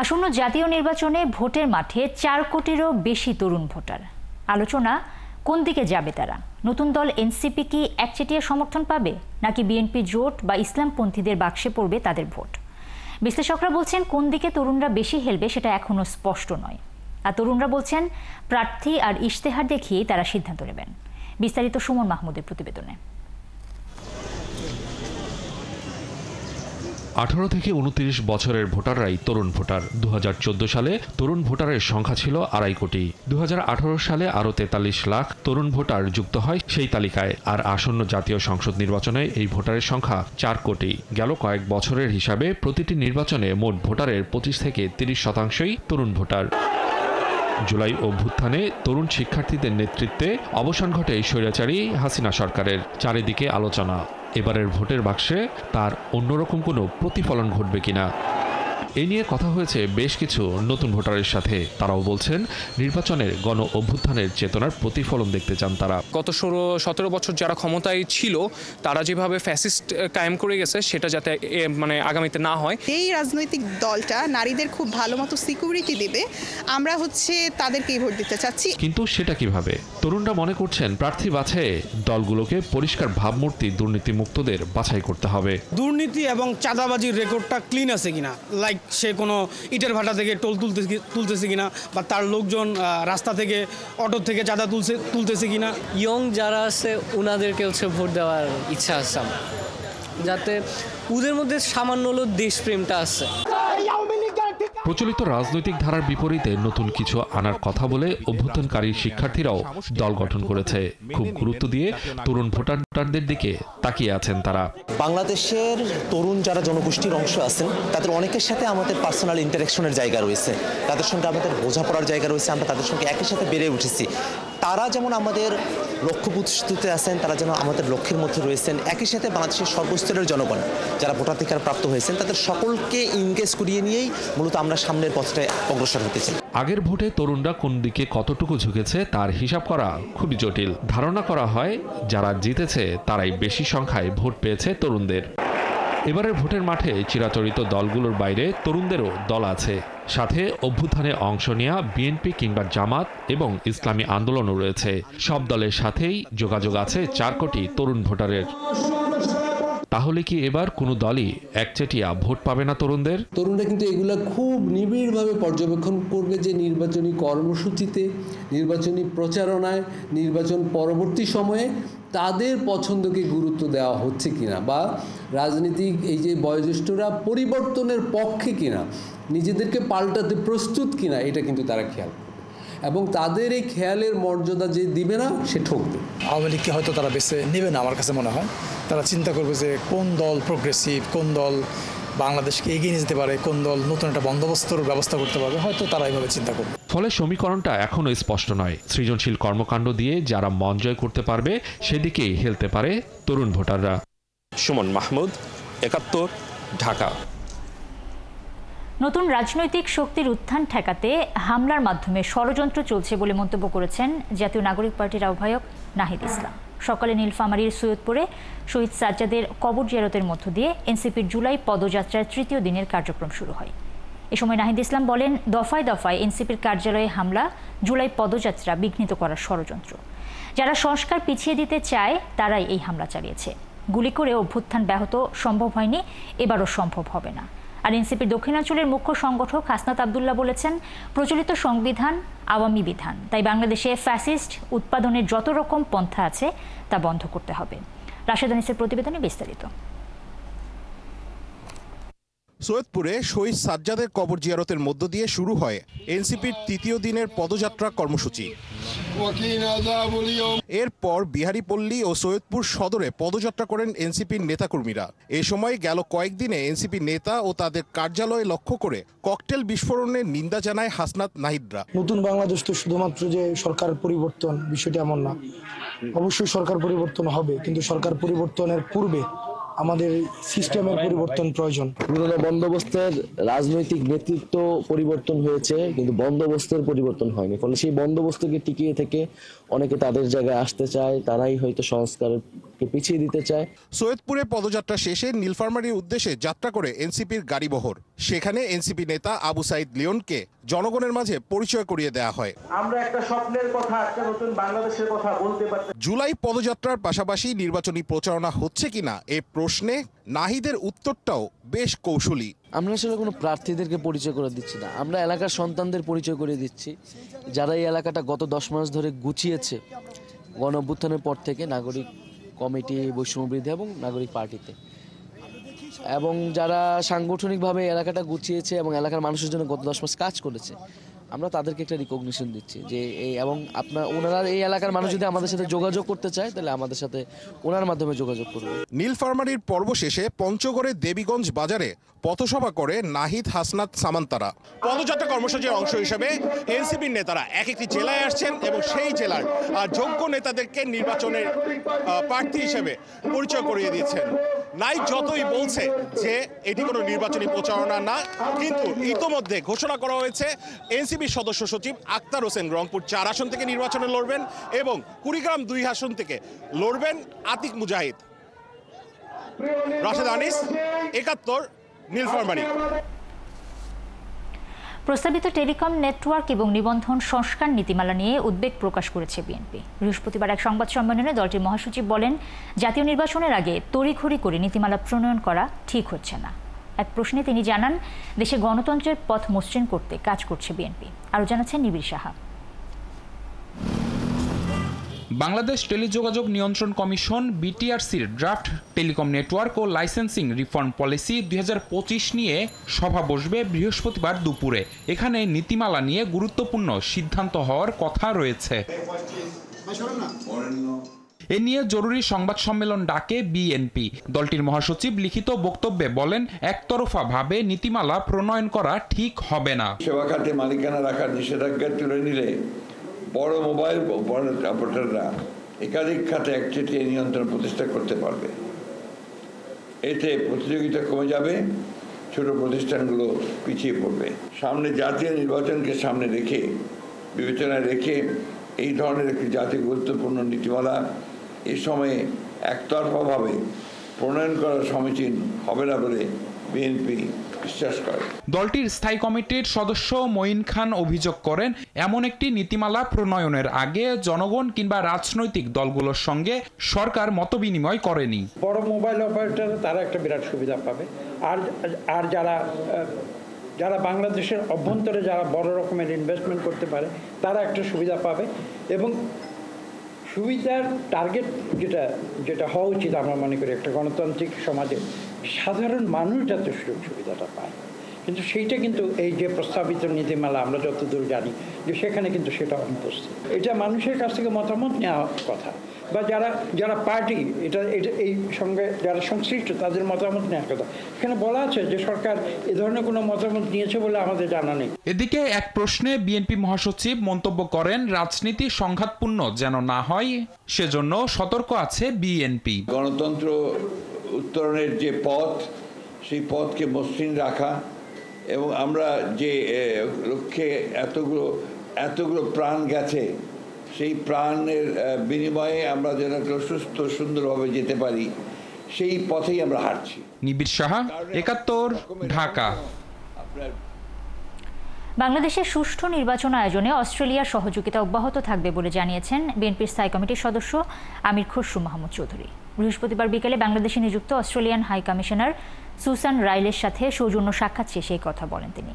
আসন্ন জাতীয় নির্বাচনে ভোটের মাঠে 4 কোটিরও বেশি তরুণ ভোটার। আলোচনা কোন দিকে যাবে তারা? নতুন দল এনসিপি কি একচেটিয়া সমর্থন পাবে, নাকি বিএনপি জোট বা ইসলামপন্থীদের বাক্সে পড়বে তাদের ভোট? বিশ্লেষকরা বলছেন কোন দিকে তরুণরা বেশি হেলবে সেটা এখনো স্পষ্ট নয়। আর তরুণরা বলছেন প্রার্থী আর ইশতেহার দেখিয়েই তারা সিদ্ধান্ত নেবেন। বিস্তারিত সুমন মাহমুদের প্রতিবেদনে। 18 থেকে 29 বছরের ভোটাররাই তরুণ ভোটার। 2014 সালে তরুণ ভোটারের সংখ্যা ছিল 2.5 কোটি। 2018 সালে আরও 43 লাখ তরুণ ভোটার যুক্ত হয় সেই তালিকায়। আর আসন্ন জাতীয় সংসদ নির্বাচনে এই ভোটারের সংখ্যা 4 কোটি। গেল কয়েক বছরের হিসাবে প্রতিটি নির্বাচনে মোট ভোটারের 25 থেকে 30% তরুণ ভোটার। জুলাই অভ্যুত্থানে তরুণ শিক্ষার্থীদের নেতৃত্বে অবসান ঘটে স্বৈরাচারী হাসিনা সরকারের। চারিদিকে আলোচনা এবারের ভোটের বাক্সে তার অন্যরকম কোনো প্রতিফলন ঘটবে কিনা। এ নিয়ে কথা হয়েছে বেশ কিছু নতুন ভোটারের সাথে। তারাও বলছেন নির্বাচনের গণ অভ্যুত্থানের চেতনার প্রতিফলন দেখতে চান তারা। গত 16-17 বছর যারা ক্ষমতায় ছিল তারা যেভাবে ফ্যাসিস্ট কায়েম করে গেছে সেটা যাতে আগামীতে না হয়। এই রাজনৈতিক দলটা নারীদের খুব ভালো মতো সিকিউরিটি দেবে, আমরা তাদেরকেই ভোট দিতে চাচ্ছি। কিন্তু সেটা কিভাবে? তরুণরা মনে করছেন প্রার্থী বাছাইয়ে দলগুলোকে পরিষ্কার ভাবমূর্তি দুর্নীতিমুক্তদের বাছাই করতে হবে। দুর্নীতি এবং চাঁদাবাজির রেকর্ডটা ক্লিন আছে কিনা, লাইক সে কোনো ইটের ভাটা থেকে টোল তুলতেছে কিনা, বা তার লোকজন রাস্তা থেকে অটো থেকে চাঁদা তুলতেছে কিনা। ইয়ং যারা আছে ওনাদেরকে ভোট দেওয়ার ইচ্ছা আছে, যাতে ওদের মধ্যে সামান্য হলেও দেশপ্রেমটা আছে। প্রচলিত রাজনৈতিক ধারার বিপরীতে নতুন কিছু আনার কথা বলে অভ্যুত্থানকারী শিক্ষার্থীরাও দল গঠন করেছে। খুব গুরুত্ব দিয়ে তরুণ ভোটারদের দিকে তাকিয়ে আছেন তারা। বাংলাদেশের তরুণ যারা জনগোষ্ঠীর অংশ আছেন তাদের অনেকের সাথে আমাদের পার্সোনাল ইন্টারাকশনের জায়গা রয়েছে, তাদের সঙ্গে আমাদের বোঝাপড়ার জায়গা রয়েছে, আমরা তাদের সঙ্গে একই সাথে বেড়ে উঠেছি। তারা যেমন আমাদের লক্ষ্যবস্তুতে আছেন, তারা যেন আমাদের লক্ষ্যের মধ্যে রয়েছেন। একই সাথে বাংলাদেশের সর্বস্তরের জনগণ যারা ভোটাধিকার প্রাপ্ত হয়েছেন তাদের সকলকে ইনগেজ করিয়ে নিয়েই মূলত আমরা সামনের পথটায় অগ্রসর হতে চাই। আগের ভোটে তরুণরা কোন দিকে কতটুকু ঝুঁকেছে তার হিসাব করা খুবই জটিল। ধারণা করা হয় যারা জিতেছে তারাই বেশি সংখ্যায় ভোট পেয়েছে তরুণদের। এবারের ভোটের মাঠে চিরাচরিত দলগুলোর বাইরে তরুণদেরও দল আছে। সাথে অভ্যুত্থানে অংশ নেওয়া বিএনপি কিংবা জামাত এবং ইসলামী আন্দোলনও রয়েছে। সব দলের সাথেই যোগাযোগ আছে 4 কোটি তরুণ ভোটারের। তাহলে কি এবার কোনো দলই একচেটিয়া ভোট পাবে না তরুণদের? তরুণরা কিন্তু এগুলা খুব নিবিড়ভাবে পর্যবেক্ষণ করবে যে নির্বাচনী কর্মসূচিতে, নির্বাচনী প্রচারণায়, নির্বাচন পরবর্তী সময়ে তাদের পছন্দকে গুরুত্ব দেওয়া হচ্ছে কিনা, বা রাজনীতিক এই যে বয়োজ্যেষ্ঠরা পরিবর্তনের পক্ষে কিনা, নিজেদেরকে পাল্টাতে প্রস্তুত কিনা, এটা কিন্তু তারা খেয়াল করবে। এবং তাদের এই খেয়ালের মর্যাদা যে দিবে না সে ঠকবে। আওয়ামী লীগকে হয়তো তারা বেছে নেবে না, আমার কাছে মনে হয়। তারা চিন্তা করবে যে কোন দল প্রোগ্রেসিভ, কোন দল বাংলাদেশকে এগিয়ে নিয়ে যেতে পারে, কোন দল নতুন একটা বন্দোবস্তর ব্যবস্থা করতে পারবে, হয়তো তারা এইভাবে চিন্তা করবে। ফলে সমীকরণটা এখনো স্পষ্ট নয়। সৃজনশীল কর্মকাণ্ড দিয়ে যারা মন জয় করতে পারবে সেদিকেই হেলতে পারে তরুণ ভোটাররা। সুমন মাহমুদ, 71, ঢাকা। নতুন রাজনৈতিক শক্তির উত্থান ঠেকাতে হামলার মাধ্যমে ষড়যন্ত্র চলছে বলে মন্তব্য করেছেন জাতীয় নাগরিক পার্টির আহ্বায়ক নাহিদ ইসলাম। সকালে নীলফামারীর সৈয়দপুরে শহীদ সাজ্জাদের কবর জিয়ারতের মধ্য দিয়ে এনসিপির জুলাই পদযাত্রার 3য় দিনের কার্যক্রম শুরু হয়। এ সময় নাহিদ ইসলাম বলেন, দফায় দফায় এনসিপির কার্যালয়ে হামলা জুলাই পদযাত্রা বিঘ্নিত করার ষড়যন্ত্র। যারা সংস্কার পিছিয়ে দিতে চায় তারাই এই হামলা চালিয়েছে। গুলি করে অভ্যুত্থান ব্যাহত সম্ভব হয়নি, এবারও সম্ভব হবে না। আর এনসিপির দক্ষিণাঞ্চলের মুখ্য সংগঠক হাসনাত আবদুল্লাহ বলেছেন, প্রচলিত সংবিধান আওয়ামী বিধান, তাই বাংলাদেশে ফ্যাসিস্ট উৎপাদনের যত রকম পন্থা আছে তা বন্ধ করতে হবে। রাশেদ আনিসের প্রতিবেদনে বিস্তারিত। সৈয়দপুরে শহীদ সাজ্জাদের কবর জিয়ারতের মধ্য দিয়ে শুরু হয় এনসিপির 3য় দিনের পদযাত্রা কর্মসূচি। এরপর বিহারীপল্লী ও সৈয়দপুর সদরে পদযাত্রা করেন এনসিপির নেতাকর্মীরা। এ সময় গেল কয়েকদিনে এনসিপি নেতা ও তাদের কার্যালয়ে লক্ষ্য করে ককটেল বিস্ফোরণের নিন্দা জানায় হাসনাত নাহিদরা। নতুন বাংলাদেশ তো শুধুমাত্র যে সরকার পরিবর্তন, বিষয়টি এমন না। অবশ্যই সরকার পরিবর্তন হবে, কিন্তু সরকার পরিবর্তনের পূর্বে আমাদের সিস্টেমের পরিবর্তন প্রয়োজন। পুরনো বন্দোবস্তের রাজনৈতিক নেতৃত্ব পরিবর্তন হয়েছে, কিন্তু বন্দোবস্তের পরিবর্তন হয়নি। ফলে সেই বন্দোবস্তকে টিকিয়ে থেকে অনেকে তাদের জায়গায় আসতে চায়, তারাই হয়তো সংস্কারের পিছিয়ে দিতে চায়। সৈয়দপুরে পদযাত্রা শেষে নীলফামারীর উদ্দেশ্যে যাত্রা করে এনসিপির গাড়িবহর। সেখানে এনসিপি নেতা আবু সাইদ লিওনকে জনগণের মাঝে পরিচয় করিয়ে দেওয়া হয়। আমরা একটা স্বপ্নের কথা, একটা নতুন বাংলাদেশের কথা বলতে পারছি। জুলাই পদযাত্রার পাশাপাশি নির্বাচনী প্রচারণা হচ্ছে কিনা এ প্রশ্নে নাহিদের উত্তরটাও বেশ কৌশলী। আমরা আসলে কোনো প্রার্থীদেরকে পরিচয় করে দিচ্ছি না, আমরা এলাকার সন্তানদের পরিচয় করে দিচ্ছি, যারা এই এলাকাটা গত 10 মাস ধরে গুছিয়েছে গণ অভ্যুত্থানের পর থেকে নাগরিক কমিটি, বৈষম্য বিরোধী এবং নাগরিক পার্টিতে, এবং যারা সাংগঠনিকভাবে এলাকাটা গুছিয়েছে এবং এলাকার মানুষের জন্য গত 10 মাস কাজ করেছে। আমরা তাদেরকে একটা রিকগনিশন দিচ্ছি যে এবং ওনারা এই এলাকার মানুষ যদি আমাদের সাথে যোগাযোগ করতে চায় তাহলে আমাদের সাথে ওনার মাধ্যমে যোগাযোগ করবে। নীলফামারীর পর্ব শেষে পঞ্চগড়ের দেবীগঞ্জ বাজারে পথসভা করে নাহিদ, হাসনাত, সামান্তারা। পদযাত্রা কর্মসূচির অংশ হিসেবে এনসিপির নেতারা এক একটি জেলায় আসছেন এবং সেই জেলার যোগ্য নেতাদেরকে নির্বাচনের প্রার্থী হিসেবে পরিচয় করিয়ে দিয়েছেন। নাহিদ যতই বলছে যে এটি কোনো নির্বাচনী প্রচারণা না, কিন্তু ইতোমধ্যে ঘোষণা করা হয়েছে এনসিপির সদস্য সচিব আক্তার হোসেন রংপুর 4 আসন থেকে নির্বাচনে লড়বেন এবং কুড়িগ্রাম 2 আসন থেকে লড়বেন আতিক মুজাহিদ। রাশেদ আনিস, 71, নীলফামারী। প্রস্তাবিত টেলিকম নেটওয়ার্ক এবং নিবন্ধন সংস্কার নীতিমালা নিয়ে উদ্বেগ প্রকাশ করেছে বিএনপি। বৃহস্পতিবার এক সংবাদ সম্মেলনে দলটির মহাসচিব বলেন, জাতীয় নির্বাচনের আগে তড়িঘড়ি করে নীতিমালা প্রণয়ন করা ঠিক হচ্ছে না। এক প্রশ্নে তিনি জানান, দেশে গণতন্ত্রের পথ মসৃণ করতে কাজ করছে বিএনপি। আরও জানাচ্ছেন নিবিড় সাহা। বাংলাদেশ টেলিযোগাযোগ নিয়ন্ত্রণ কমিশন বিটিআরসির ড্রাফট টেলিকম নেটওয়ার্ক ও লাইসেন্সিং রিফর্ম পলিসি 2025 নিয়ে সভা বসবে বৃহস্পতিবার দুপুরে। এখানে নীতিমালা নিয়ে গুরুত্বপূর্ণ সিদ্ধান্ত হওয়ার কথা রয়েছে। এ নিয়ে জরুরি সংবাদ সম্মেলন ডাকে বিএনপি। দলটির মহাসচিব লিখিত বক্তব্যে বলেন, একতরফাভাবে নীতিমালা প্রণয়ন করা ঠিক হবে না। সেবা খাতে মালিকানা রাখার নিষেধাজ্ঞা তুলে নিলে বড় মোবাইল অপারেটররা একাধিক খাতে একচেটিয়া নিয়ন্ত্রণ প্রতিষ্ঠা করতে পারবে। এতে প্রতিযোগিতা কমে যাবে, ছোট প্রতিষ্ঠানগুলো পিছিয়ে পড়বে। সামনে জাতীয় নির্বাচনকে সামনে রেখে, বিবেচনায় রেখে এই ধরনের একটি জাতীয় গুরুত্বপূর্ণ নীতিমালা এ সময়ে একতরফাভাবে প্রণয়ন করা সমীচীন হবে না বলে বিএনপি বিশ্বাস করে। দলটির স্থায়ী কমিটির সদস্য মঈন খান অভিযোগ করেন, এমন একটি নীতিমালা প্রণয়নের আগে জনগণ কিংবা রাজনৈতিক দলগুলোর সঙ্গে সরকার মতবিনিময় করেনি। বড় মোবাইল অপারেটর তারা একটা বিরাট সুবিধা পাবে, আর যারা বাংলাদেশের অভ্যন্তরে যারা বড় রকমের ইনভেস্টমেন্ট করতে পারে তারা একটা সুবিধা পাবে, এবং সুবিধার টার্গেট যেটা হওয়া উচিত আমরা মনে করি একটা গণতান্ত্রিক সমাজে সাধারণ মানুষ যাতে সুযোগ সুবিধাটা পায়। কিন্তু সেইটা কিন্তু এই যে প্রস্তাবিত নীতিমালা আমরা যতদূর জানি যে সেখানে কিন্তু সেটা অনুপস্থিত। এটা মানুষের কাছ থেকে মতামত নেওয়া কথা, বা যারা পার্টি এটা এই সঙ্গে যারা সংশ্লিষ্ট তাদের মতামত নেওয়ার কথা। এখানে বলা আছে যে সরকার এ ধরনের কোনো মতামত নিয়েছে বলে আমাদের জানা নেই। এদিকে এক প্রশ্নে বিএনপি মহাসচিব মন্তব্য করেন, রাজনীতি সংঘাতপূর্ণ যেন না হয় সেজন্য সতর্ক আছে বিএনপি। গণতন্ত্র উত্তরণের যে পথ, সেই পথকে মসৃণ রাখা এবং আমরা যে লক্ষ্যে এতগুলো প্রাণ গেছে সেই প্রাণের বিনিময়ে আমরা যেন একটা সুস্থ সুন্দরভাবে যেতে পারি সেই পথেই আমরা হাঁটছি। নিবিড় সাহা, 71, ঢাকা। বাংলাদেশের সুষ্ঠু নির্বাচন আয়োজনে অস্ট্রেলিয়ার সহযোগিতা অব্যাহত থাকবে বলে জানিয়েছেন বিএনপির স্থায়ী কমিটির সদস্য আমির খসরু মাহমুদ চৌধুরী। বৃহস্পতিবার বিকেলে বাংলাদেশে নিযুক্ত অস্ট্রেলিয়ান হাই কমিশনার সুসান রাইলের সাথে সৌজন্য সাক্ষাৎ শেষে এই কথা বলেন তিনি।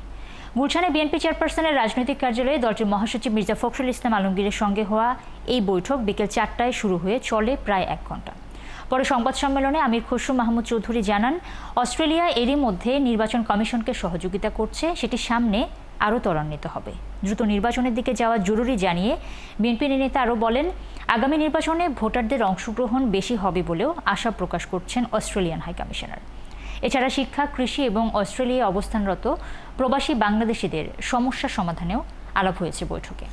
গুলশানে বিএনপি চেয়ারপারসনের রাজনৈতিক কার্যালয়ে দলটির মহাসচিব মির্জা ফখরুল ইসলাম আলমগীরের সঙ্গে হওয়া এই বৈঠক বিকেল 4টায় শুরু হয়ে চলে প্রায় 1 ঘণ্টা। পরে সংবাদ সম্মেলনে আমির খসরু মাহমুদ চৌধুরী জানান, অস্ট্রেলিয়া এরই মধ্যে নির্বাচন কমিশনকে সহযোগিতা করছে, সেটি সামনে আরও ত্বরান্বিত হবে। দ্রুত নির্বাচনের দিকে যাওয়া জরুরি জানিয়ে বিএনপি নেতা আরও বলেন, আগামী নির্বাচনে ভোটারদের অংশগ্রহণ বেশি হবে বলেও আশা প্রকাশ করছেন অস্ট্রেলিয়ান হাই কমিশনার। এছাড়া শিক্ষা, কৃষি এবং অস্ট্রেলিয়ায় অবস্থানরত প্রবাসী বাংলাদেশিদের সমস্যা সমাধানেও আলাপ হয়েছে বৈঠকে।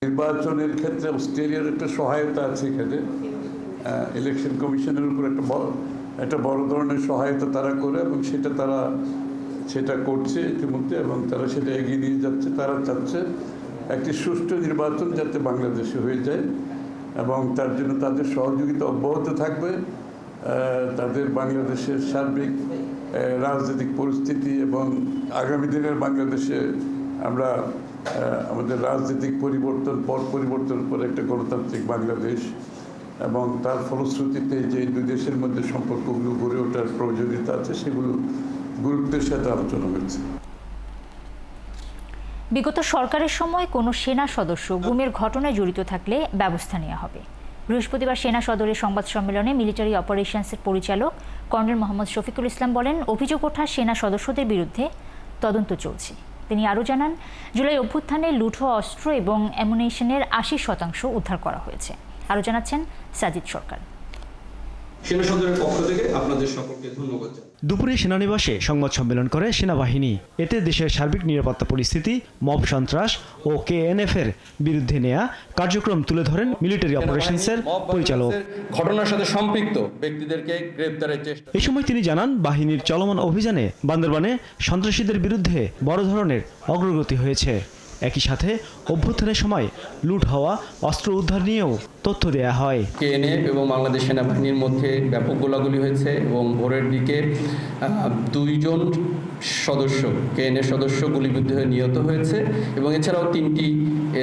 নির্বাচনের ক্ষেত্রে অস্ট্রেলিয়ার একটা সহায়তা আছে, এখানে ইলেকশন কমিশনের উপর একটা একটা বড় ধরনের সহায়তা তারা করে এবং সেটা করছে ইতিমধ্যে এবং তারা সেটা এগিয়ে নিয়ে যাচ্ছে। তারা চাচ্ছে একটি সুষ্ঠু নির্বাচন যাতে বাংলাদেশে হয়ে যায় এবং তার জন্য তাদের সহযোগিতা অব্যাহত থাকবে। তাদের বাংলাদেশের সার্বিক রাজনৈতিক পরিস্থিতি এবং আগামী দিনের বাংলাদেশে আমরা আমাদের রাজনৈতিক পরিবর্তনের পরে একটা গণতান্ত্রিক বাংলাদেশ এবং তার ফলশ্রুতিতে যে দুই দেশের মধ্যে সম্পর্কগুলো গড়ে ওঠার প্রয়োজনীয়তা আছে সেগুলো গুরুত্বের সাথে আলোচনা হয়েছে। বিগত সরকারের সময় কোনো সেনা সদস্য গুমের ঘটনায় জড়িত থাকলে ব্যবস্থা নেওয়া হবে। বৃহস্পতিবার সেনা সদরের সংবাদ সম্মেলনে মিলিটারি অপারেশনসের পরিচালক কর্নেল মোহাম্মদ শফিকুল ইসলাম বলেন, অভিযোগ ওঠা সেনা সদস্যদের বিরুদ্ধে তদন্ত চলছে। তিনি আরও জানান, জুলাই অভ্যুত্থানে লুট হওয়া অস্ত্র এবং অ্যামুনিশনের ৮০% উদ্ধার করা হয়েছে। আরও জানাচ্ছেন সাজিদ সরকার। সেনা সদরের পক্ষ থেকে আপনাদের সকলকে ধন্যবাদ। দুপুরে সেনানিবাসে সংবাদ সম্মেলন করে সেনাবাহিনী। এতে দেশের সার্বিক নিরাপত্তা পরিস্থিতি, মব সন্ত্রাস ও KNF এর বিরুদ্ধে নেয়া কার্যক্রম তুলে ধরেন মিলিটারি অপারেশনসের পরিচালক। ঘটনার সাথে সম্পৃক্ত ব্যক্তিদেরকে গ্রেফতারের চেষ্টা। এই সময় তিনি জানান, বাহিনীর চলমান অভিযানে বান্দরবানে সন্ত্রাসীদের বিরুদ্ধে বড় ধরনের অগ্রগতি হয়েছে। একই সাথে অভ্যুত্থানের সময় লুট হওয়া অস্ত্র উদ্ধার নিয়েও তথ্য দেয়া হয়। KNF এবং বাংলাদেশ সেনাবাহিনীর মধ্যে ব্যাপক গোলাগুলি হয়েছে এবং ভোরের দিকে 2 জন সদস্য KNF সদস্য গুলিবিদ্ধ হয়ে নিহত হয়েছে এবং এছাড়াও 3টি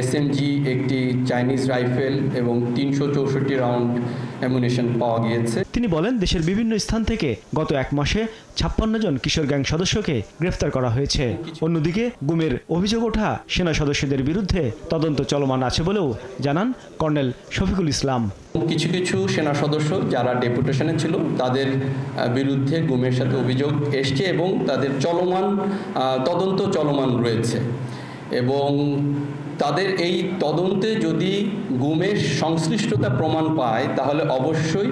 SMG, একটি চাইনিজ রাইফেল এবং 364 রাউন্ড অ্যামুনিশন পাওয়া গিয়েছে। তিনি বলেন, দেশের বিভিন্ন স্থান থেকে গত 1 মাসে 56 জন কিশোর গ্যাং সদস্যকে গ্রেফতার করা হয়েছে। অন্যদিকে গুমের অভিযোগ ওঠা সেনা সদস্যদের বিরুদ্ধে তদন্ত চলমান আছে বলেও জানান কর্নেল শফিকুল ইসলাম। কিছু কিছু সেনা সদস্য যারা ডেপুটেশনে ছিল তাদের বিরুদ্ধে গুমের সাথে অভিযোগ এসছে এবং তাদের তদন্ত চলমান রয়েছে এবং তাদের এই তদন্তে যদি গুমের সংশ্লিষ্টতা প্রমাণ পায় তাহলে অবশ্যই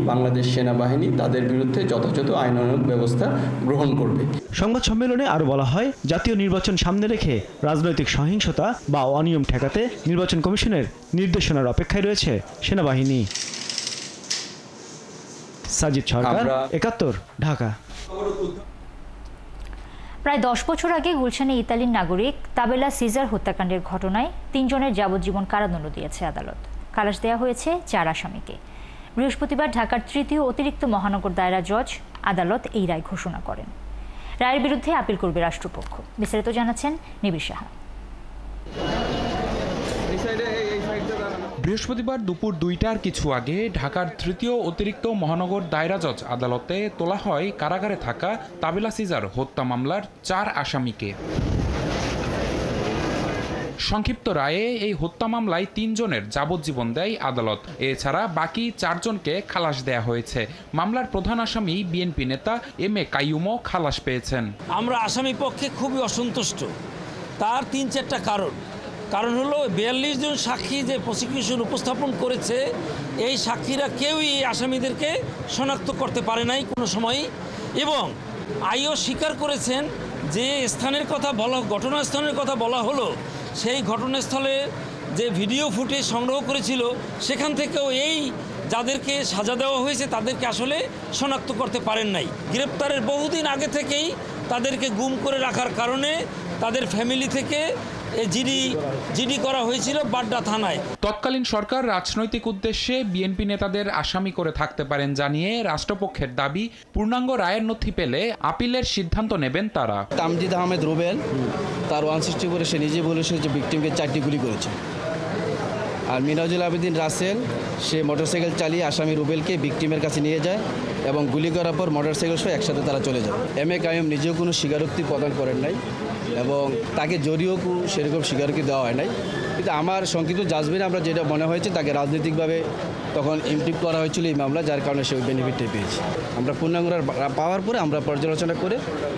বাংলাদেশ সেনাবাহিনী তাদের বিরুদ্ধে যথাযথ আইনানুগ ব্যবস্থা গ্রহণ করবে। সংবাদ সম্মেলনে আরও বলা হয়, জাতীয় নির্বাচন সামনে রেখে রাজনৈতিক সহিংসতা বা অনিয়ম ঠেকাতে নির্বাচন কমিশনের নির্দেশনার অপেক্ষায় রয়েছে সেনাবাহিনী। সাজিদ সরকার, ৭১, ঢাকা। প্রায় 10 বছর আগে গুলশানে ইতালির নাগরিক তাবেলা সিজার হত্যাকাণ্ডের ঘটনায় 3 জনের যাবজ্জীবন কারাদণ্ড দিয়েছে আদালত। খালাস দেওয়া হয়েছে 4 আসামিকে। বৃহস্পতিবার ঢাকার তৃতীয় অতিরিক্ত মহানগর দায়রা জজ আদালত এই রায় ঘোষণা করেন। রায়ের বিরুদ্ধে আপিল করবে রাষ্ট্রপক্ষ। বিস্তারিত জানাচ্ছেন নিবিড় সাহা। বৃহস্পতিবার দুপুর 2টার কিছু আগে ঢাকার তৃতীয় অতিরিক্ত মহানগর দায়রা জজ আদালতে তোলা হয় কারাগারে থাকা তাবেলা সিজার হত্যা মামলার 4 আসামিকে। সংক্ষিপ্ত রায়ে এই হত্যা মামলায় 3 জনের যাবজ্জীবন দেয় আদালত। এছাড়া বাকি 4 জনকে খালাস দেয়া হয়েছে। মামলার প্রধান আসামি বিএনপি নেতা এম এ কাইয়ুমও খালাস পেয়েছেন। আমরা আসামি পক্ষে খুবই অসন্তুষ্ট। তার 3-4টা কারণ হলো 42 জন সাক্ষী যে প্রসিকিউশন উপস্থাপন করেছে, এই সাক্ষীরা কেউই আসামিদেরকে শনাক্ত করতে পারে নাই কোনো সময়ই, এবং আইও স্বীকার করেছেন যে ঘটনাস্থানের কথা বলা হলো, সেই ঘটনাস্থলে যে ভিডিও ফুটেজ সংগ্রহ করেছিল সেখান থেকেও যাদেরকে সাজা দেওয়া হয়েছে তাদেরকে আসলে শনাক্ত করতে পারেন নাই। গ্রেপ্তারের বহুদিন আগে থেকেই তাদেরকে গুম করে রাখার কারণে তাদের ফ্যামিলি থেকে জিডি করা হয়েছিল বাড্ডা থানায়। তৎকালীন সরকার রাজনৈতিক উদ্দেশ্যে বিএনপি নেতাদের আসামি করে থাকতে পারেন জানিয়ে রাষ্ট্রপক্ষের দাবি, পূর্ণাঙ্গ রায়ের নথি পেলে আপিলের সিদ্ধান্ত নেবেন তারা। তামজিদ আহমেদ রুবেল তার 160 করে সে নিজে বলেছে যে ভিকটিমকে 4টি গুলি করেছে। আর মিরাজুল আবেদিন রাসেল সে মোটরসাইকেল চালিয়ে আসামি রুবেলকে ভিকটিমের কাছে নিয়ে যায় এবং গুলি করার পর মোটরসাইকেল সহ একসাথে তারা চলে যায়। এম এ কাইয়ুম নিজেও কোনো স্বীকারোক্তি প্রদান করেন নাই এবং তাকে জড়িয়েও সেরকম স্বীকারোক্তি দেওয়া হয় নাই। কিন্তু আমার সংক্ষিপ্ত জাজমেন্টে আমরা যেটা মনে হয়েছে তাকে রাজনৈতিকভাবে তখন ইমপ্লিট করা হয়েছিল এই মামলা, যার কারণে সে ওই বেনিফিটটা পেয়েছে। আমরা পূর্ণাঙ্গ পাওয়ার পরে আমরা পর্যালোচনা করে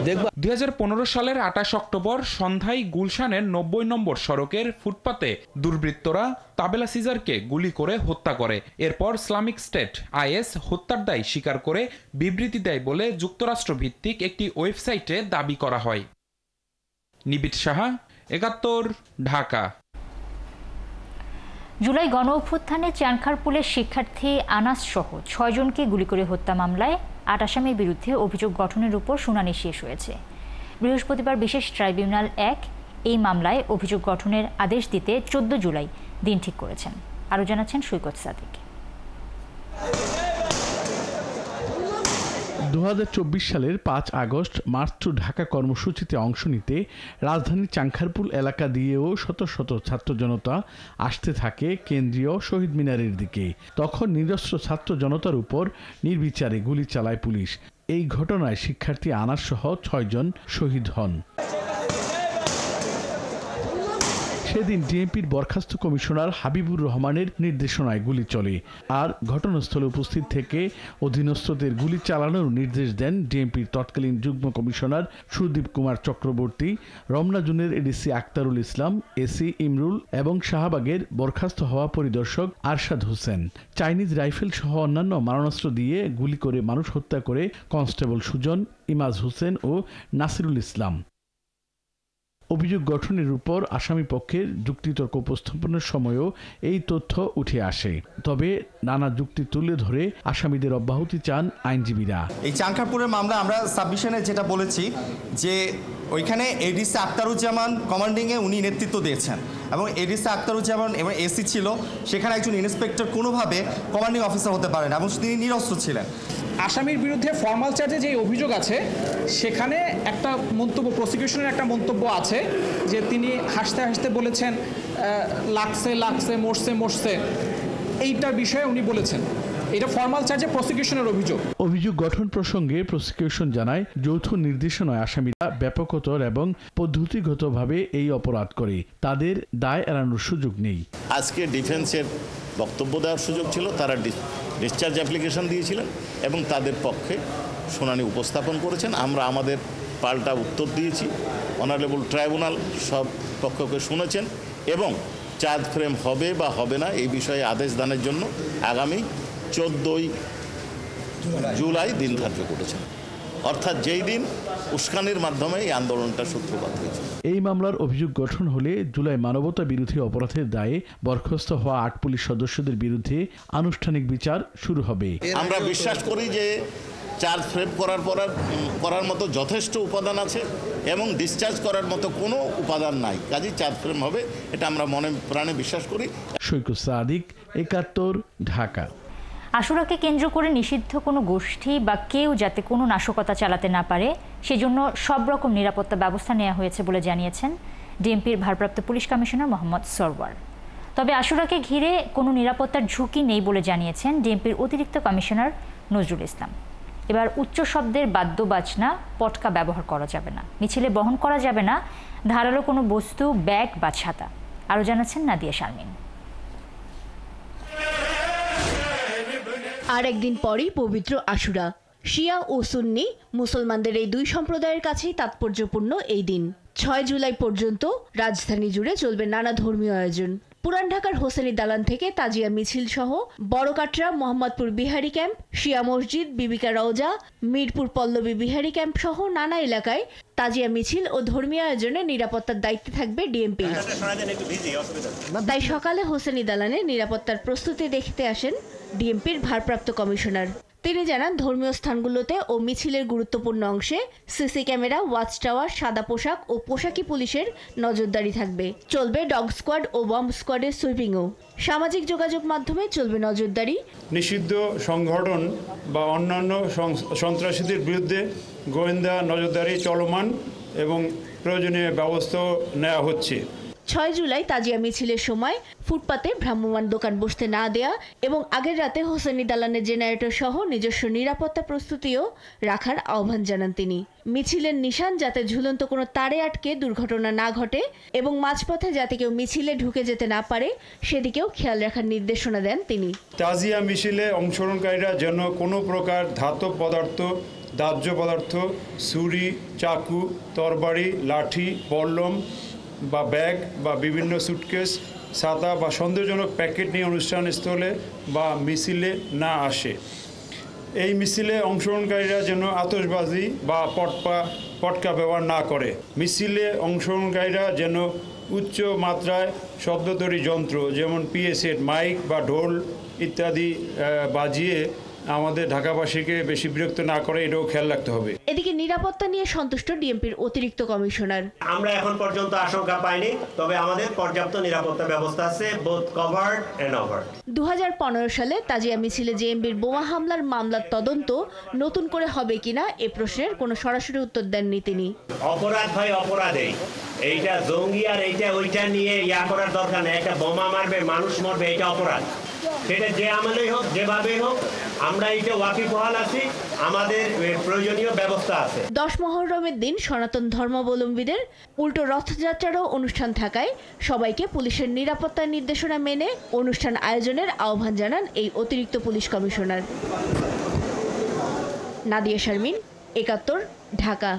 দেখব। 2015 সালের 28 অক্টোবর সন্ধ্যায় গুলশানের 90 নম্বর সড়কের ফুটপাতে দুর্বৃত্তরা তাবেলা সিজারকে গুলি করে হত্যা করে। এরপর ইসলামিক স্টেট IS হত্যার দায় স্বীকার করে বিবৃতি দেয় বলে যুক্তরাষ্ট্র ভিত্তিক একটি ওয়েবসাইটে দাবি করা হয়। নিবিড় সাহা, ৭১, ঢাকা। জুলাই গণ অভ্যুত্থানে চানখারপুলের শিক্ষার্থী আনাস সহ 6 জনকে গুলি করে হত্যা মামলায় 8 আসামির বিরুদ্ধে অভিযোগ গঠনের উপর শুনানি শেষ হয়েছে। বৃহস্পতিবার বিশেষ ট্রাইব্যুনাল 1 এই মামলায় অভিযোগ গঠনের আদেশ দিতে 14 জুলাই দিন ঠিক করেছেন। আরও জানাচ্ছেন সৈকত সাদিক। 2024 সালের 5 আগস্ট মার্চ টু ঢাকা কর্মসূচিতে অংশ নিতে রাজধানীর চানখারপুল এলাকা দিয়েও শত শত ছাত্র জনতা আসতে থাকে কেন্দ্রীয় শহীদ মিনারের দিকে। তখন নিরস্ত্র ছাত্র জনতার উপর নির্বিচারে গুলি চালায় পুলিশ। এই ঘটনায় শিক্ষার্থী আনাস সহ 6 জন শহীদ হন। সেদিন ডিএমপির বরখাস্ত কমিশনার হাবিবুর রহমানের নির্দেশনায় গুলি চলে, আর ঘটনাস্থলে উপস্থিত থেকে অধীনস্থদের গুলি চালানোর নির্দেশ দেন ডিএমপির তৎকালীন যুগ্ম কমিশনার সুদীপ কুমার চক্রবর্তী, রমনা জোনের এডিসি আক্তারুল ইসলাম, এসি ইমরুল এবং শাহবাগের বরখাস্ত হওয়া পরিদর্শক আরশাদ হোসেন। চাইনিজ রাইফেল সহ অন্যান্য মারণাস্ত্র দিয়ে গুলি করে মানুষ হত্যা করে কনস্টেবল সুজন, ইমাজ হোসেন ও নাসিরুল ইসলাম। অভিযোগ গঠনের উপর আসামি পক্ষের যুক্তিতর্ক উপস্থাপনের সময়ও এই তথ্য উঠে আসে। তবে নানা যুক্তি তুলে ধরে আসামিদের অব্যাহতি চান আইনজীবীরা। এই চানখারপুরের মামলা আমরা সাবমিশনে যেটা বলেছি যে ওইখানে এডিসি আক্তারুজ্জামান কমান্ডিংয়ে উনি নেতৃত্ব দিয়েছেন এবং এডিসি আক্তারুজ্জামান এবং এসি ছিল, সেখানে একজন ইন্সপেক্টর কোনোভাবে কমান্ডিং অফিসার হতে পারেন এবং তিনি নিরস্ত্র ছিলেন। আসামির বিরুদ্ধে ফর্মাল চার্জে যে অভিযোগ আছে সেখানে একটা মন্তব্য, প্রসিকিউশনের একটা মন্তব্য আছে যে তিনি হাসতে হাসতে বলেছেন লাগছে লাগছে, মরছে মরছে, এইটার বিষয়ে উনি বলেছেন। এটা ফর্মাল চার্জে প্রসিকিউশনের অভিযোগ। অভিযোগ গঠন প্রসঙ্গে প্রসিকিউশন জানায়, যৌথ নির্দেশনায় আসামিরা ব্যাপকতর এবং পদ্ধতিগতভাবে এই অপরাধ করে, তাদের দায় এড়ানোর সুযোগ নেই। আজকে ডিফেন্সের বক্তব্য দেওয়ার সুযোগ ছিল, তারা ডিসচার্জ অ্যাপ্লিকেশন দিয়েছিলেন এবং তাদের পক্ষে শুনানি উপস্থাপন করেছেন। আমরা আমাদের পাল্টা উত্তর দিয়েছি। অনারেবল ট্রাইব্যুনাল সব পক্ষকে শুনেছেন এবং চার্জ ফ্রেম হবে বা হবে না এই বিষয়ে আদেশ দানের জন্য আগামী 14 জুলাই দিন ধার্য করেছেন, অর্থাৎ যেই দিন উস্কানির মাধ্যমে এই আন্দোলনটা সূত্রপাত হয়েছে। এই মামলার অভিযোগ গঠন হলে জুলাই মানবতা বিরোধী অপরাধের দায়ে বরখাস্ত হওয়া 8 পুলিশ সদস্যদের বিরুদ্ধে আনুষ্ঠানিক বিচার শুরু হবে। আমরা বিশ্বাস করি যে চার্জ ফ্রেম করার মতো যথেষ্ট উপাদান আছে এবং ডিসচার্জ করার মতো কোনো উপাদান নাই, কাজেই চার্জ ফ্রেম হবে, এটা আমরা মনে প্রাণে বিশ্বাস করি। সৈকত সাদিক, 71, ঢাকা। আশুরাকে কেন্দ্র করে নিষিদ্ধ কোনো গোষ্ঠী বা কেউ যাতে কোনো নাশকতা চালাতে না পারে সেজন্য সব রকম নিরাপত্তা ব্যবস্থা নেওয়া হয়েছে বলে জানিয়েছেন ডিএমপির ভারপ্রাপ্ত পুলিশ কমিশনার মোহাম্মদ সরওয়ার। তবে আশুরাকে ঘিরে কোনো নিরাপত্তার ঝুঁকি নেই বলে জানিয়েছেন ডিএমপির অতিরিক্ত কমিশনার নজরুল ইসলাম। এবার উচ্চ শব্দের বাদ্য বাজনা, পটকা ব্যবহার করা যাবে না, মিছিলে বহন করা যাবে না ধারালো কোনো বস্তু, ব্যাগ বা ছাতা। আরও জানাচ্ছেন নাদিয়া শারমিন। আর একদিন পরেই পবিত্র আশুরা। শিয়া ও সুন্নি মুসলমানদের এই দুই সম্প্রদায়ের কাছেই তাৎপর্যপূর্ণ এই দিন। 6 জুলাই পর্যন্ত রাজধানী জুড়ে চলবে নানা ধর্মীয় আয়োজন। পুরান ঢাকার হোসেনি দালান থেকে তাজিয়া মিছিল সহ বড়কাটরা, মোহাম্মদপুর বিহারি ক্যাম্প, শিয়া মসজিদ, বিবিকা রওজা, মিরপুর পল্লবী বিহারি ক্যাম্প সহ নানা এলাকায় তাজিয়া মিছিল ও ধর্মীয় আয়োজনে নিরাপত্তার দায়িত্বে থাকবে ডিএমপি। তাই সকালে হোসেনি দালানে নিরাপত্তার প্রস্তুতি দেখতে আসেন ডিএমপির ভারপ্রাপ্ত কমিশনার। তিনি জানান, ধর্মীয় স্থানগুলোতে ও মিছিলের গুরুত্বপূর্ণ অংশে সিসি ক্যামেরা, ওয়াচ টাওয়ার, সাদা পোশাক ও পোশাকি পুলিশের নজরদারি থাকবে। চলবে ডগ স্কোয়াড ও বম্ব স্কোয়াডের সুইপিংও। সামাজিক যোগাযোগ মাধ্যমে চলবে নজরদারি। নিষিদ্ধ সংগঠন বা অন্যান্য সন্ত্রাসীদের বিরুদ্ধে গোয়েন্দা নজরদারি চলমান এবং প্রয়োজনীয় ব্যবস্থা নেওয়া হচ্ছে। 6 জুলাই তাজিয়া মিছিলের সময় ফুটপাতে ভ্রাম্যমাণ দোকান বসতে না দেয়া এবং আগের রাতে হোসেনি দালানের জেনারেটর সহ নিজস্ব নিরাপত্তা প্রস্তুতিও রাখার আহ্বান জানান তিনি। মিছিলের নিশান যাতে ঝুলন্ত কোনো তারে আটকে দুর্ঘটনা না ঘটে এবং মাঝপথে যাতে কেউ মিছিলে ঢুকে যেতে না পারে সেদিকেও খেয়াল রাখার নির্দেশনা দেন তিনি। তাজিয়া মিছিলে অংশগ্রহণকারীরা যেন কোনো প্রকার ধাতব পদার্থ, দাহ্য পদার্থ, ছুরি, চাকু, তরবারি, লাঠি, বল্লম বা ব্যাগ বা বিভিন্ন সুটকেস, ছাতা বা সন্দেহজনক প্যাকেট নিয়ে অনুষ্ঠানস্থলে বা মিছিলে না আসে। এই মিছিলে অংশগ্রহণকারীরা যেন আতশবাজি বা পটকা ব্যবহার না করে। মিছিলে অংশগ্রহণকারীরা যেন উচ্চ মাত্রায় শব্দতরী যন্ত্র যেমন পিএসেট, মাইক বা ঢোল ইত্যাদি বাজিয়ে আমাদের ঢাকাবাসীকে বেশি বিরক্ত না করে এটাও খেয়াল রাখতে হবে। এদিকে নিরাপত্তা নিয়ে সন্তুষ্ট ডিএমপির অতিরিক্ত কমিশনার। আমরা এখন পর্যন্ত আশঙ্কা পাইনি, তবে আমাদের পর্যাপ্ত নিরাপত্তা ব্যবস্থা আছে, বোথ কভার্ড এন্ড ওভার্ড। 2015 সালে তাজিয়া মিছিলে জেএমবির বোমা হামলার মামলার তদন্ত নতুন করে হবে কিনা এ প্রশ্নের কোনো সরাসরি উত্তর দেননি তিনি। অপরাধ ভাই অপরাধেই, এইটা জঙ্গি আর এইটা ওইটা নিয়ে করার দরকার নেই। একটা বোমা মারবে, মানুষ মরবে, এটা অপরাধ। সেটা যে আমলেই হোক, যেভাবেই হোক, আমরা এইটা ওয়াকিবহাল আছি, আমাদের প্রয়োজনীয় ব্যবস্থা আছে। 10 মহরমের দিন সনাতন ধর্মাবলম্বীদের উল্টো রথযাত্রারও অনুষ্ঠান থাকায় সবাইকে পুলিশের নিরাপত্তার নির্দেশনা মেনে অনুষ্ঠান আয়োজনের আহ্বান জানান এই অতিরিক্ত পুলিশ কমিশনার। নাদিয়া শারমিন, 71, ঢাকা।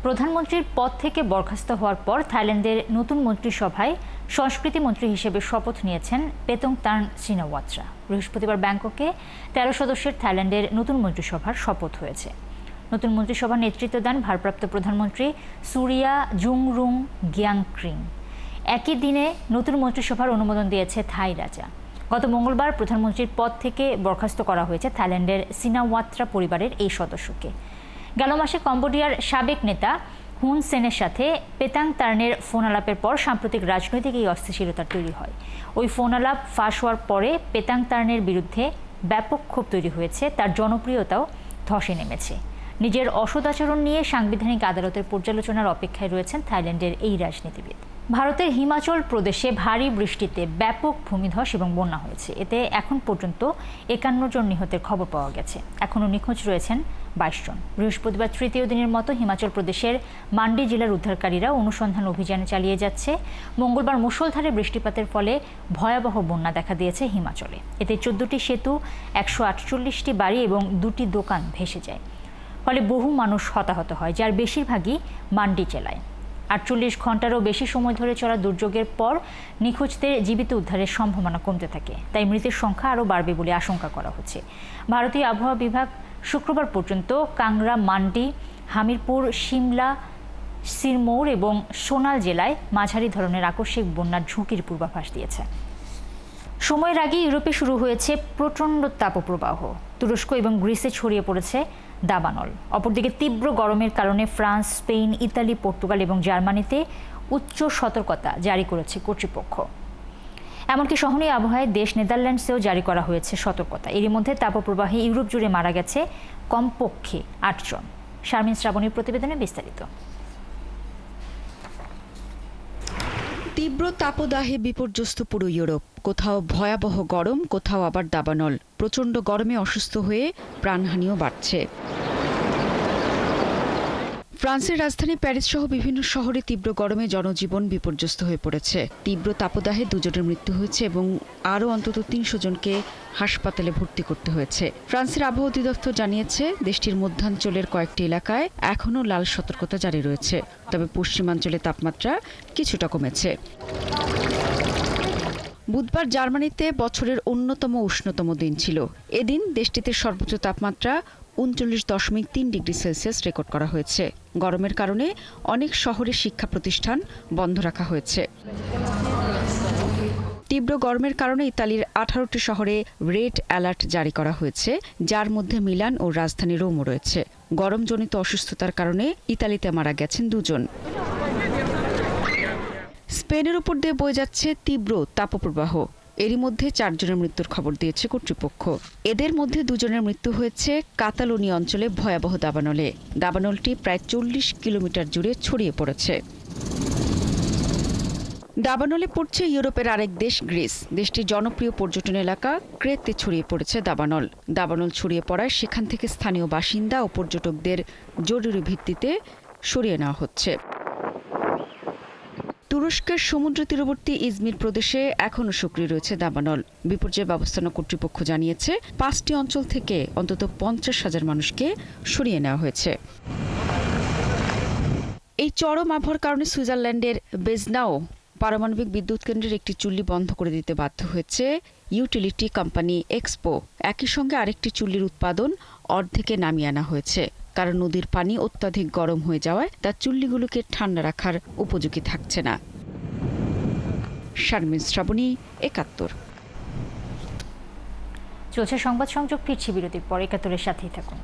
প্রধানমন্ত্রীর পদ থেকে বরখাস্ত হওয়ার পর থাইল্যান্ডের নতুন মন্ত্রিসভায় সংস্কৃতি মন্ত্রী হিসেবে শপথ নিয়েছেন পেতংতার্ন সিনাওয়াত্রা। বৃহস্পতিবার ব্যাংককে 13 সদস্যের থাইল্যান্ডের নতুন মন্ত্রিসভার শপথ হয়েছে। নতুন মন্ত্রিসভার নেতৃত্ব দেন ভারপ্রাপ্ত প্রধানমন্ত্রী সুরিয়া জুংরুং গিয়াংক্রিং। একই দিনে নতুন মন্ত্রিসভার অনুমোদন দিয়েছে থাই রাজা। গত মঙ্গলবার প্রধানমন্ত্রীর পদ থেকে বরখাস্ত করা হয়েছে থাইল্যান্ডের সিনাওয়াত্রা পরিবারের এই সদস্যকে। গেল মাসে কম্বোডিয়ার সাবেক নেতা হুন সেনের সাথে পেতাংতার্নের ফোন আলাপের পর সাম্প্রতিক রাজনৈতিক এই অস্থিতিশীলতার তৈরি হয়। ওই ফোন আলাপ ফাঁস হওয়ার পরে পেতাংতার্নের বিরুদ্ধে ব্যাপক ক্ষোভ তৈরি হয়েছে, তার জনপ্রিয়তাও ধসে নেমেছে। নিজের অসদাচরণ নিয়ে সাংবিধানিক আদালতের পর্যালোচনার অপেক্ষায় রয়েছেন থাইল্যান্ডের এই রাজনীতিবিদ। ভারতের হিমাচল প্রদেশে ভারী বৃষ্টিতে ব্যাপক ভূমিধস এবং বন্যা হয়েছে। এতে এখন পর্যন্ত 51 জন নিহতের খবর পাওয়া গেছে। এখনও নিখোঁজ রয়েছেন 22 জন। বৃহস্পতিবার তৃতীয় দিনের মতো হিমাচল প্রদেশের মান্ডি জেলার উদ্ধারকারীরা অনুসন্ধান অভিযান চালিয়ে যাচ্ছে। মঙ্গলবার মুষলধারে বৃষ্টিপাতের ফলে ভয়াবহ বন্যা দেখা দিয়েছে হিমাচলে। এতে 14টি সেতু, 148টি বাড়ি এবং 2টি দোকান ভেসে যায়। ফলে বহু মানুষ হতাহত হয়, যার বেশিরভাগই মান্ডি জেলায়। 48 ঘন্টারও বেশি সময় ধরে চলা দুর্যোগের পর নিখোঁজদের জীবিত উদ্ধারের সম্ভাবনা কমতে থাকে, তাই মৃতের সংখ্যা আরও বাড়বে বলে আশঙ্কা করা হচ্ছে। ভারতীয় আবহাওয়া বিভাগ শুক্রবার পর্যন্ত কাংড়া, মান্ডি, হামিরপুর, শিমলা, সিরমৌর এবং সোনাল জেলায় মাঝারি ধরনের আকস্মিক বন্যার ঝুঁকির পূর্বাভাস দিয়েছে। সময়ের আগে ইউরোপে শুরু হয়েছে প্রচণ্ড তাপপ্রবাহ। তুরস্ক এবং গ্রিসে ছড়িয়ে পড়েছে দাবানল। অপরদিকে তীব্র গরমের কারণে ফ্রান্স, স্পেন, ইতালি, পর্তুগাল এবং জার্মানিতে উচ্চ সতর্কতা জারি করেছে কর্তৃপক্ষ। এমনকি সহনীয় আবহাওয়ায় দেশ নেদারল্যান্ডসেও জারি করা হয়েছে সতর্কতা। এরই মধ্যে তাপপ্রবাহে ইউরোপ জুড়ে মারা গেছে কমপক্ষে 8 জন। শারমিন শ্রাবণীর প্রতিবেদনে বিস্তারিত। তীব্র তাপদাহে বিপর্যস্ত পুরো ইউরোপ। কোথাও ভয়াবহ গরম, কোথাও আবার দাবানল। প্রচণ্ড গরমে অসুস্থ হয়ে প্রাণহানিও বাড়ছে। ফ্রান্সের রাজধানী প্যারিস সহ বিভিন্ন শহরে তীব্র গরমে জনজীবন বিপর্যস্ত হয়ে পড়েছে। তীব্র তাপদাহে 2 জনের মৃত্যু হয়েছে এবং আরও অন্তত 300 জনকে হাসপাতালে ভর্তি করতে হয়েছে। ফ্রান্সের আবহাওয়া অধিদপ্তর জানিয়েছে, দেশটির মধ্যাঞ্চলের কয়েকটি এলাকায় এখনও লাল সতর্কতা জারি রয়েছে, তবে পশ্চিমাঞ্চলে তাপমাত্রা কিছুটা কমেছে। বুধবার জার্মানিতে বছরের অন্যতম উষ্ণতম দিন ছিল। এদিন দেশটিতে সর্বোচ্চ তাপমাত্রা 39.3 ডিগ্রি সেলসিয়াস রেকর্ড করা হয়েছে। গরমের কারণে অনেক শহরে শিক্ষা প্রতিষ্ঠান বন্ধ রাখা হয়েছে। তীব্র গরমের কারণে ইতালির 18টি শহরে রেড অ্যালার্ট জারি করা হয়েছে, যার মধ্যে মিলান ও রাজধানী রোমও রয়েছে। গরমজনিত অসুস্থতার কারণে ইতালিতে মারা গেছেন 2 জন। স্পেনের উপর দিয়ে বয়ে যাচ্ছে তীব্র তাপপ্রবাহ। এরই মধ্যে 4 জনের মৃত্যুর খবর দিয়েছে কর্তৃপক্ষ। এদের মধ্যে 2 জনের মৃত্যু হয়েছে কাতালোনিয়া অঞ্চলে ভয়াবহ দাবানলে। দাবানলটি প্রায় 40 কিলোমিটার জুড়ে ছড়িয়ে পড়েছে। দাবানলে পড়ছে ইউরোপের আরেক দেশ গ্রিস। দেশটির জনপ্রিয় পর্যটন এলাকা ক্রেতে ছড়িয়ে পড়েছে দাবানল। দাবানল ছড়িয়ে পড়ায় সেখান থেকে স্থানীয় বাসিন্দা ও পর্যটকদের জরুরি ভিত্তিতে সরিয়ে নেওয়া হচ্ছে। তুরস্কের সমুদ্র তীরবর্তী ইজমির প্রদেশে এখনও সক্রিয় রয়েছে দাবানল। বিপর্যয় ব্যবস্থাপনা কর্তৃপক্ষ জানিয়েছে, 5টি অঞ্চল থেকে অন্তত 50,000 মানুষকে সরিয়ে নেওয়া হয়েছে। এই চরম আবহাওয়ার কারণে সুইজারল্যান্ডের বেজনাও পারমাণবিক বিদ্যুৎ কেন্দ্রের একটি চুল্লি বন্ধ করে দিতে বাধ্য হয়েছে ইউটিলিটি কোম্পানি এক্সপো। একই সঙ্গে আরেকটি চুল্লির উৎপাদন অর্ধেকে নামিয়ে আনা হয়েছে, কারণ নদীর পানি অত্যাধিক গরম হয়ে যাওয়ায় তার চুল্লিগুলোকে ঠান্ডা রাখার উপযোগী থাকছে না। শারমিন শ্রাবণী, ৭১। চলছে সংবাদ সংযোগ, ফিরছি বিরতির পর। ৭১-এর সাথেই থাকুন।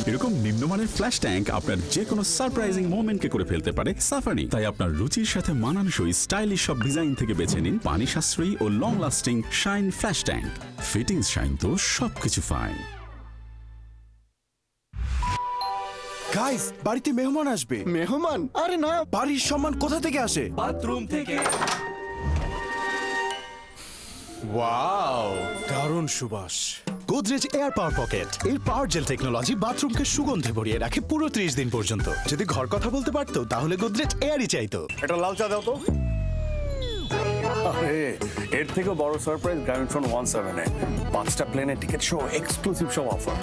এরকম নিম্নমানের ফ্ল্যাশ ট্যাঙ্ক আপনার যে কোনো সারপ্রাইজিং মোমেন্টকে করে ফেলতে পারে সাফারি। তাই আপনার রুচির সাথে মানানসই স্টাইলিশ সব ডিজাইন থেকে বেছে নিন পানি সাশ্রয়ী ও long lasting shine flash tank. Fittings shine তো সবকিছু ফাইন। গাইস, বাড়িতে মেহমান আসবে। মেহমান? আরে না, বাড়ির সম্মান কোথা থেকে আসে? বাথরুম থেকে। ওয়াও, দারুণ সুবাস। গোদরেজ এয়ার পাওয়ার পকেট এর পাওয়ার জেল টেকনোলজি বাথরুমকে সুগন্ধে ভরিয়ে রাখে পুরো 30 দিন পর্যন্ত। যদি ঘর কথা বলতে পারতো তাহলে গোদরেজ এয়ারই চাইতো। এটা লাল চা দাও তো। আরে এর থেকে বড় সারপ্রাইজ গ্রামীণফোন 17-এ 5টা প্লেনের টিকিট সহ এক্সক্লুসিভ সব অফার।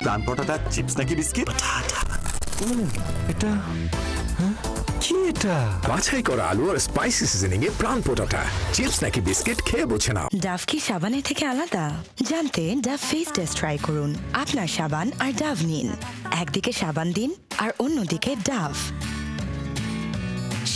প্ল্যান পটাটা চিপস নাকি বিস্কিট? এটা কি? এটা বাছাই করা আলু আর স্পাইসি সিজনিং এ প্রাণ পটাটা চিপস নাকি বিস্কিট খেয়ে বোঝে না। ডাভ কি সাবানের থেকে আলাদা? জানতে ডাভ ফেস টেস্ট ট্রাই করুন। আপনার সাবান আর ডাভ নিন, একদিকে সাবান দিন আর অন্যদিকে ডাভ।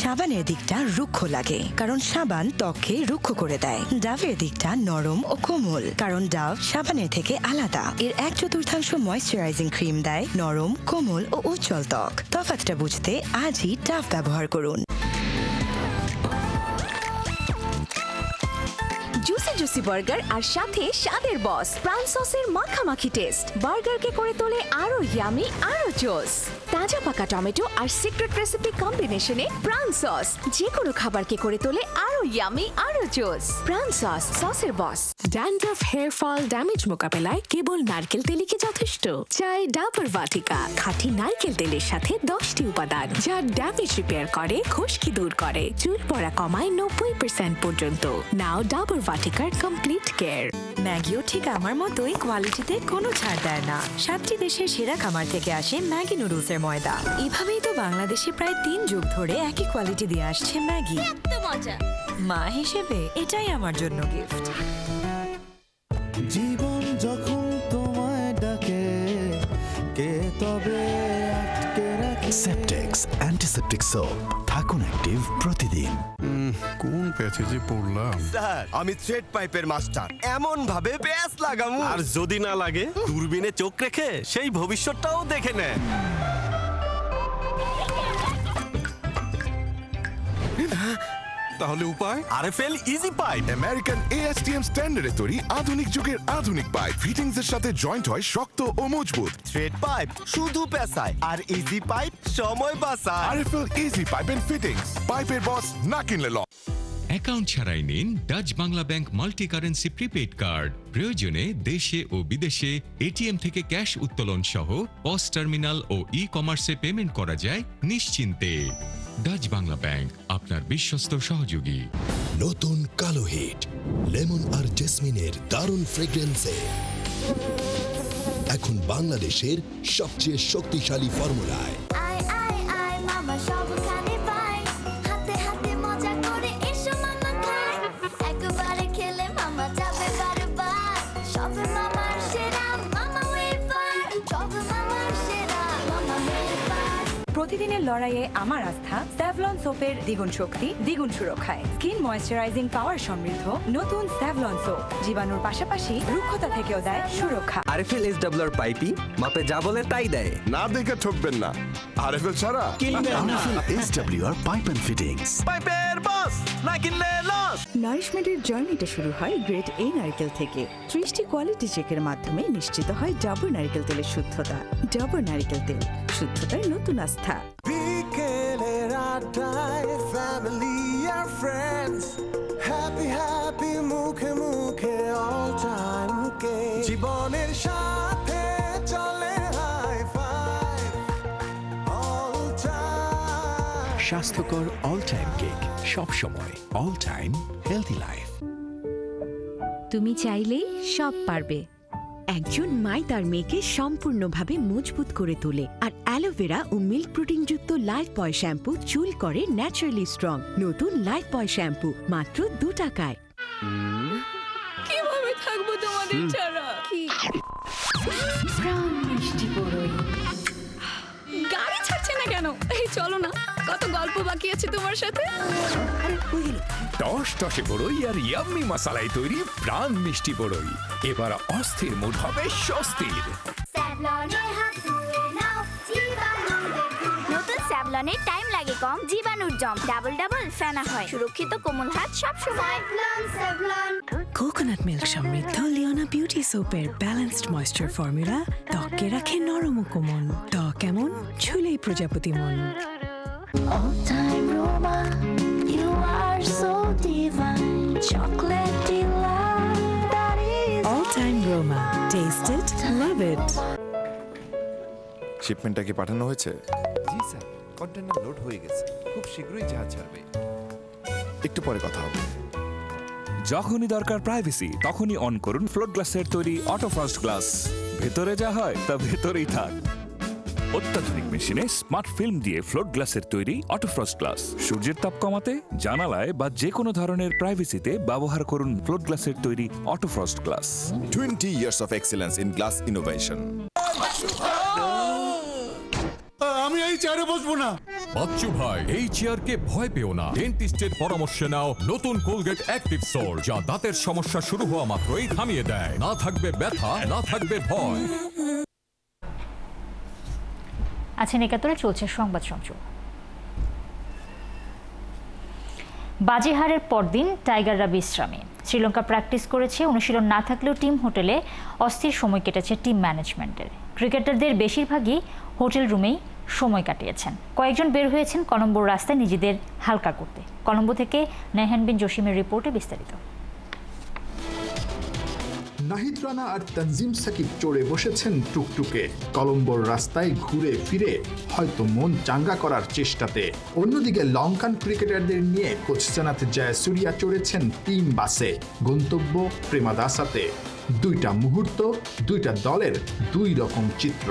সাবানের দিকটা রুক্ষ লাগে কারণ সাবান ত্বককে রুক্ষ করে দেয়। ডাভের দিকটা নরম ও কোমল কারণ ডাভ সাবানের থেকে আলাদা। এর 1/4 ময়েশ্চারাইজিং ক্রিম দেয় নরম, কোমল ও উজ্জ্বল ত্বক। তফাৎটা বুঝতে আজই ডাভ ব্যবহার করুন। জুসি জুসি বার্গার আর সাথে স্বাদের বস প্রাণ সসের মাখামাখি টেস্ট বার্গারকে করে তোলে আরো ইয়ামি, আরো জোস। তাজা পাকা টমেটো আর সিক্রেট রেসিপি কম্বিনেশনে প্রাণ সস যে কোনো খাবারকে করে তোলে আরো ইয়ামি, আরো জোস। প্রাণ সস, সসের বস। ড্যান্ড্রফ, হেয়ার ফল, ড্যামেজ মোকাবেলায় কেবল নারকেল তেলই কি যথেষ্ট? চাই ডাবর বাটিকা, খাঁটি নারকেল তেলের সাথে 10টি উপাদান যা ড্যামেজ রিপেয়ার করে, খুশকি দূর করে, চুল পড়া কমায় 90% পর্যন্ত। নাও ডাবর বাটিকার কমপ্লিট কেয়ার। ম্যাগিও ঠিক আমার মতোই কোয়ালিটিতে কোনো ছাড় দেয় না। 7টি দেশের সেরা খামার থেকে আসে ম্যাগি নুডলসের ময়দা। এভাবেই তো বাংলাদেশে প্রায় 3 যুগ ধরে একই কোয়ালিটি দিয়ে আসছে ম্যাগি। মা হিসেবে এটাই আমার জন্য গিফট। জীবন যখন তোমায় ডাকে, কে তবে আটকে রাখে? সেপটেক্স অ্যান্টিসেপটিক সোপ, থাকুন অ্যাক্টিভ প্রতিদিন। কোন প্যাচেজে পড়লাম? স্যার, আমি থ্রেড পাইপের মাস্টার। এমন ভাবে প্যাচ লাগামু, আর যদি না লাগে দূরবীনে চোখ রেখে সেই ভবিষ্যৎটাও দেখে নেয়। তাহলে উপায়? RFL easy pipe. American ASTM স্ট্যান্ডার্ডে তৈরি আধুনিক যুগের আধুনিক পাইপ। ফিটিংস এর সাথে জয়েন্ট হয় শক্ত ও মজবুত। থ্রেড পাইপ শুধু পেঁচায়, আর ইজি পাইপ সময় বাঁচায়। RFL easy pipe and fittings, পাইপের বস না কিনলে লস। অ্যাকাউন্ট ছাড়াই নিন Dutch Bangla Bank multi currency prepaid card. প্রয়োজনে দেশে ও বিদেশে এটিএম থেকে ক্যাশ উত্তোলন সহ পস টার্মিনাল ও ই-কমার্সে পেমেন্ট করা যায় নিশ্চিন্তে। ডাচ বাংলা ব্যাংক, আপনার বিশ্বস্ত সহযোগী। নতুন কালো হিট লেমন আর জেসমিনের দারুণ ফ্রেগ্রেন্সে এখন বাংলাদেশের সবচেয়ে শক্তিশালী ফর্মুলায়। প্রতিদিনের লড়াইয়ে আমার আস্থা স্যাভলন সোপের দ্বিগুণ শক্তি, দ্বিগুণ সুরক্ষায়। স্কিন ময়েশ্চারাইজিং পাওয়ার সমৃদ্ধ নতুন স্যাভলন সোপ জীবাণুর পাশাপাশি রুক্ষতা থেকেও দেয় সুরক্ষা। আরএফএল SWR পাইপই মাপে যা বলে তাই দেয়। না দেখে ঠকবেন না। আরএফএল ছাড়া কিনবেন না। SWR পাইপ এন্ড ফিটিংস, পাইপের বস, না কিনলে লস। নারিশমেন্টের জার্নিটা শুরু হয় গ্রেড A নারকেল থেকে। 30টি কোয়ালিটি চেকের মাধ্যমে নিশ্চিত হয় ডাবর নারকেল তেলের শুদ্ধতা। ডাবর নারকেল তেল, শুদ্ধতার নতুন আস্থা। বিকেলের আড্ডায় ফ্যামিলি আর ফ্রেন্ডস, হ্যাপি হ্যাপি মুখে মুখে অল টাইম কে। জীবনের সাথে চলে হাই ফাইভ অল টাইম। স্বাস্থ্যকর অল টাইম কেক, সব সময় অল টাইম হেলদি লাইফ। তুমি চাইলেই সব পারবে। একজন মাই তার মেয়েকে সম্পূর্ণভাবে মজবুত করে তোলে আর অ্যালোভেরা ও মিল্ক প্রোটিন যুক্ত লাইফ বয় শ্যাম্পু চুল করে ন্যাচারালি স্ট্রং। নতুন লাইফ বয় শ্যাম্পু মাত্র 2 টাকায়। কিভাবে থাকবো তোমাদের ছাড়া? কি প্রাণ মিষ্টি বড়ই, গাড়ি ছাড়ছে না চলো না, কত গল্প বাকি আছে তোমার সাথে। টস টসে বড়ই আর ইয়াম্মি মশালায় তৈরি প্রাণ মিষ্টি বড়ই। এবার অস্থির মুড হবে স্বস্তির। নতুন স্যাভলনের টাইম লাগে কম, জীবাণুর জম ডাবল ডাবল ফেনা হয়, সুরক্ষিত কোমল হাত সব সময়। কোকোনাট মিল্ক সমৃদ্ধ লিওনা বিউটি সোপের ব্যালেন্সড ময়েশ্চার ফর্মুলা ত্বককে রাখে নরম ও কোমল। ত্বক কেমন ছুলেই প্রজাপতি মন। All time Roma. Taste it, love it. শিপমেন্টটা কি পাঠানো হয়েছে? জি স্যার, কন্টেইনার লোড হয়ে গেছে, খুব শীঘ্রই জাহাজ ছাড়বে। একটু পরে কথা হবে। যখনই দরকার প্রাইভেসি তখনই অন করুন ফ্লোট গ্লাসের তৈরি অটো ফ্রস্ট গ্লাস। ভেতরে যা হয় তা ভেতরেই থাক। অত্যাধুনিক মেশিনে স্মার্ট ফিল্ম দিয়ে ফ্লোট গ্লাসের তৈরি অটো ফ্রস্ট গ্লাস। সূর্যের তাপ কমাতে, জানালায় বা যে কোনো ধরনের প্রাইভেসিতে ব্যবহার করুন ফ্লোট গ্লাসের তৈরি auto frost glass. 20 years of excellence in glass innovation. আমি এই চেয়ারে বসবো না। বাচ্চু ভাই, এই চেয়ারকে ভয় পেও না। ডেন্টিস্টের পরামর্শ নাও নতুন কোলগেট অ্যাক্টিভ সোল, যা দাঁতের সমস্যা শুরু হওয়া মাত্রই থামিয়ে দেয়। না থাকবে ব্যথা, না থাকবে ভয়। আছেন একাত্তরে চলছে সংবাদ সংযোগ। বাজে হারের পরদিন টাইগাররা বিশ্রামে। শ্রীলঙ্কা প্র্যাকটিস করেছে, অনুশীলন না থাকলেও টিম হোটেলে অস্থির সময় কেটেছে টিম ম্যানেজমেন্টের। ক্রিকেটারদের বেশিরভাগই হোটেল রুমেই সময় কাটিয়েছেন। কয়েকজন বের হয়েছেন কলম্বোর রাস্তায় নিজেদের হালকা করতে। কলম্বো থেকে নেহান বিন জসিমের রিপোর্টে বিস্তারিত। নাহিদ রানা আর তানজিম সাকিব চড়ে বসেছেন টুকটুকে, কলম্বোর রাস্তায় ঘুরে ফিরে হয়তো মন চাঙ্গা করার চেষ্টাতে। অন্যদিকে লঙ্কান ক্রিকেটারদের নিয়ে কোচ সেনাথ জয়াসুরিয়া চড়েছেন টিম বাসে, গন্তব্য প্রেমাদাসাতে। দুইটা মুহূর্ত, দুইটা দলের দুই রকম চিত্র।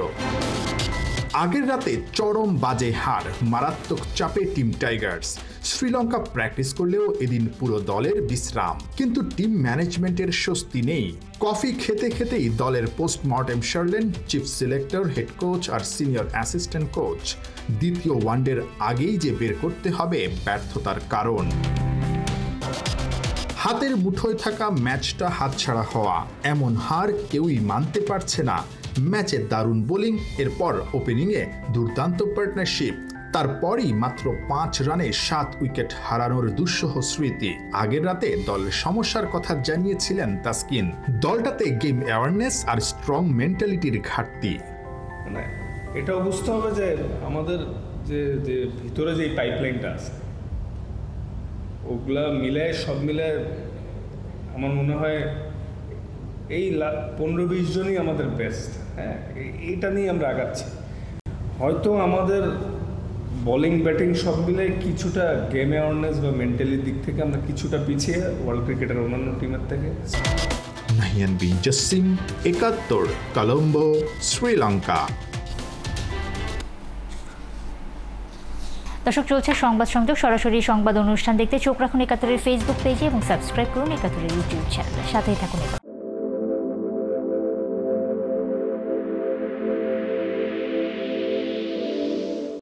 আগের রাতে চরম বাজে হার, মারাত্মক চাপে টিম টাইগার্স। শ্রীলঙ্কা প্র্যাকটিস করলেও এদিন পুরো দলের বিশ্রাম, কিন্তু টিম ম্যানেজমেন্টের স্বস্তি নেই। কফি খেতে খেতেই দলের পোস্টমর্টেম সারলেন চিফ সিলেক্টর, হেড কোচ আর সিনিয়র অ্যাসিস্ট্যান্ট কোচ। দ্বিতীয় ওয়ানডের আগেই যে বের করতে হবে ব্যর্থতার কারণ। হাতের মুঠোয় থাকা ম্যাচটা হাতছাড়া হওয়া, এমন হার কেউই মানতে পারছে না। ম্যাচে দারুণ বোলিং, এরপর ওপেনিংয়ে দুর্দান্ত পার্টনারশিপ, তারপরই মাত্র 5 রানে 7 উইকেট হারানোর দুঃসহ স্মৃতি। আগের রাতে দলের সমস্যার কথা জানিয়েছিলেন তাসকিন, দলটাতে গেম অ্যাওয়ারনেস আর স্ট্রং মেন্টালিটির ঘাটতি। মানে এটাও বুঝতে হবে যে আমাদের যে ভিতরে যে পাইপলাইনটা আছে ওগুলা মিলে সব মিলে আমার মনে হয় এই 15-20 জনই আমাদের বেস্ট। হ্যাঁ, এইটা নিয়ে আমরা আগাচ্ছি। হয়তো আমাদের বোলিং ব্যাটিং সব মিলে কিছুটা গেম অ্যাওয়ারনেস বা মেন্টালির দিক থেকে আমরা কিছুটা পিছিয়ে ওয়ার্ল্ড ক্রিকেটের অন্যান্য টিমের থেকে। নাহিয়ান বিন জসিম, একাত্তর, কলম্বো, শ্রীলঙ্কা। দর্শক, চলছে সংবাদ সংযোগ। সরাসরি সংবাদ অনুষ্ঠান দেখতে চোখ রাখুন একাত্তরের ফেসবুক পেজে এবং সাবস্ক্রাইব করুন একাত্তরের ইউটিউব চ্যানেলে। সাথেই থাকুন।